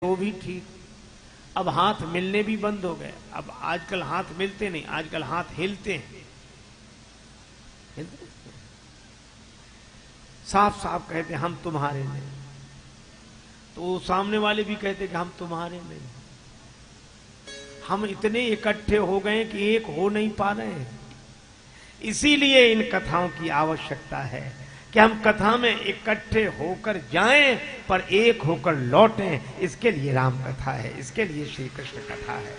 तो भी ठीक। अब हाथ मिलने भी बंद हो गए। अब आजकल हाथ मिलते नहीं, आजकल हाथ हिलते हैं। साफ साफ कहते हैं हम तुम्हारे नहीं, तो सामने वाले भी कहते कि हम तुम्हारे नहीं। हम इतने इकट्ठे हो गए कि एक हो नहीं पा रहे हैं। इसीलिए इन कथाओं की आवश्यकता है कि हम कथा में इकट्ठे होकर जाएं पर एक होकर लौटें। इसके लिए राम कथा है, इसके लिए श्री कृष्ण कथा है।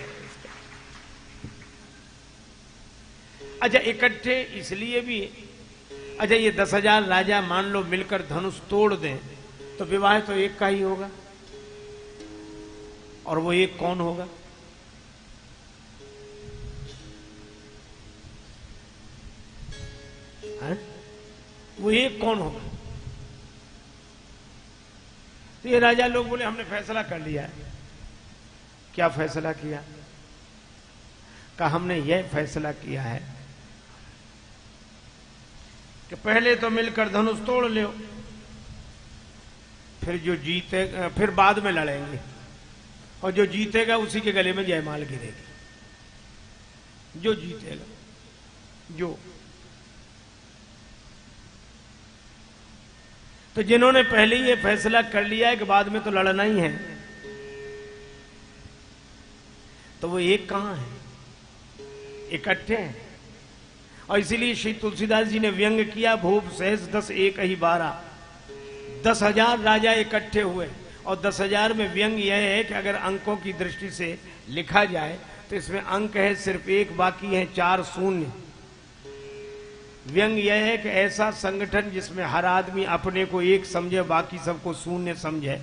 अच्छा, इकट्ठे इसलिए भी। अच्छा, ये 10,000 राजा मान लो मिलकर धनुष तोड़ दें तो विवाह तो एक का ही होगा, और वो एक कौन होगा? है? वो एक कौन होगा? तो ये राजा लोग बोले हमने फैसला कर लिया है। क्या फैसला किया? कहा हमने यह फैसला किया है कि पहले तो मिलकर धनुष तोड़ लो, फिर जो जीते फिर बाद में लड़ेंगे, और जो जीतेगा उसी के गले में जयमाल गिरेगी। जो जीतेगा, जो तो जिन्होंने पहले ही ये फैसला कर लिया है कि बाद में तो लड़ना ही है, तो वो एक कहां है? इकट्ठे हैं। और इसीलिए श्री तुलसीदास जी ने व्यंग किया, भूप सहज 10 एक ही 12। 10,000 राजा इकट्ठे हुए, और 10,000 में व्यंग यह है कि अगर अंकों की दृष्टि से लिखा जाए तो इसमें अंक है सिर्फ एक, बाकी है 4 शून्य। व्यंग यह है कि ऐसा संगठन जिसमें हर आदमी अपने को एक समझे, बाकी सबको शून्य समझे।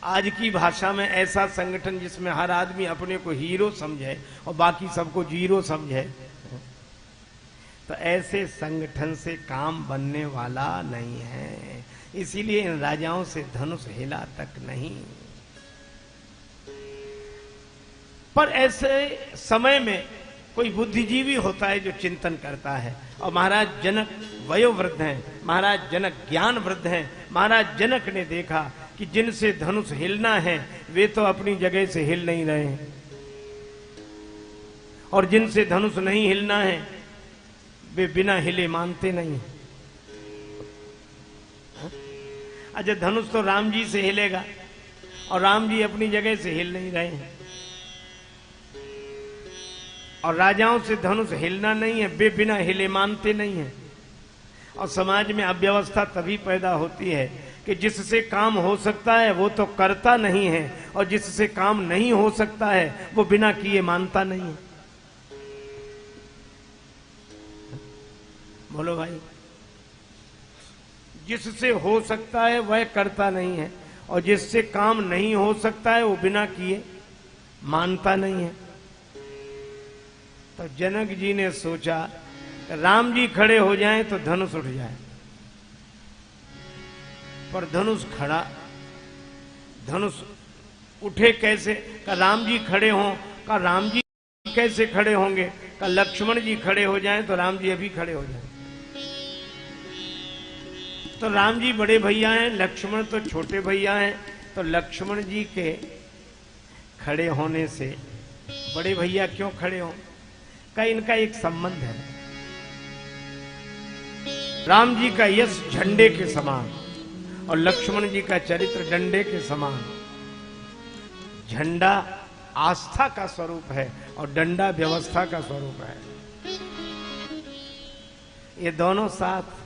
आज की भाषा में ऐसा संगठन जिसमें हर आदमी अपने को हीरो समझे और बाकी सबको जीरो समझे। तो ऐसे संगठन से काम बनने वाला नहीं है। इसीलिए इन राजाओं से धनुष हिला तक नहीं। पर ऐसे समय में कोई बुद्धिजीवी होता है जो चिंतन करता है। और महाराज जनक वयोवृद्ध हैं, महाराज जनक ज्ञान वृद्ध हैं। महाराज जनक ने देखा कि जिनसे धनुष हिलना है वे तो अपनी जगह से हिल नहीं रहे हैं, और जिनसे धनुष नहीं हिलना है वे बिना हिले मानते नहीं। अच्छा, धनुष तो राम जी से हिलेगा, और राम जी अपनी जगह से हिल नहीं रहे हैं, और राजाओं से धनुष हिलना नहीं है, वे बिना हिले मानते नहीं है। और समाज में अव्यवस्था तभी पैदा होती है कि जिससे काम हो सकता है वो तो करता नहीं है, और जिससे काम नहीं हो सकता है वो बिना किए मानता नहीं है। बोलो भाई, जिससे हो सकता है वह करता नहीं है, और जिससे काम नहीं हो सकता है वो बिना किए मानता नहीं है। तो जनक जी ने सोचा राम जी खड़े हो जाएं तो धनुष उठ जाए, पर धनुष खड़ा, धनुष उठे कैसे? का राम जी खड़े हों। का राम जी कैसे खड़े होंगे? का लक्ष्मण जी खड़े हो जाएं तो राम जी अभी खड़े हो जाएं। तो राम जी बड़े भैया हैं, लक्ष्मण तो छोटे भैया हैं, तो लक्ष्मण जी के खड़े होने से बड़े भैया क्यों खड़े हों? का इनका एक संबंध है। राम जी का यश झंडे के समान और लक्ष्मण जी का चरित्र डंडे के समान। झंडा आस्था का स्वरूप है और डंडा व्यवस्था का स्वरूप है। ये दोनों साथ।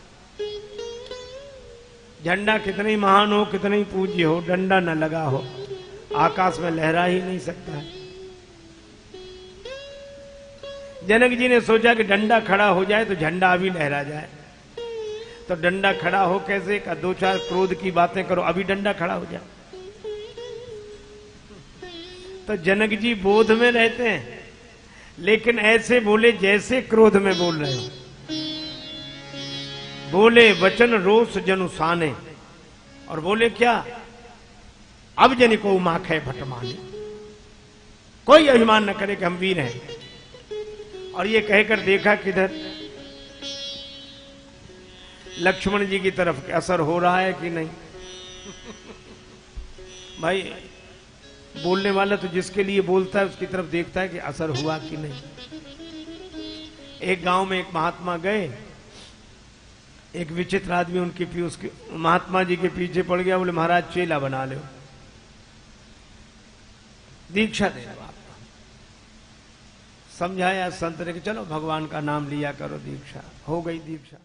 झंडा कितने ही महान हो, कितने ही पूज्य हो, डंडा न लगा हो आकाश में लहरा ही नहीं सकता है। जनक जी ने सोचा कि डंडा खड़ा हो जाए तो झंडा अभी लहरा जाए। तो डंडा खड़ा हो कैसे? का 2-4 क्रोध की बातें करो, अभी डंडा खड़ा हो जाए। तो जनक जी बोध में रहते हैं, लेकिन ऐसे बोले जैसे क्रोध में बोल रहे हो। बोले वचन रोष जनुसाने, और बोले क्या? अब जन को माखे भटमाने, कोई अभिमान न करे कि हम वीर हैं। और ये कहकर देखा किधर? लक्ष्मण जी की तरफ असर हो रहा है कि नहीं? भाई बोलने वाला तो जिसके लिए बोलता है उसकी तरफ देखता है कि असर हुआ कि नहीं। एक गांव में एक महात्मा गए, एक विचित्र आदमी उसके महात्मा जी के पीछे पड़ गया। बोले महाराज चेला बना लो, दीक्षा दे दो। समझाया संत ने कि चलो भगवान का नाम लिया करो, दीक्षा हो गई। दीक्षा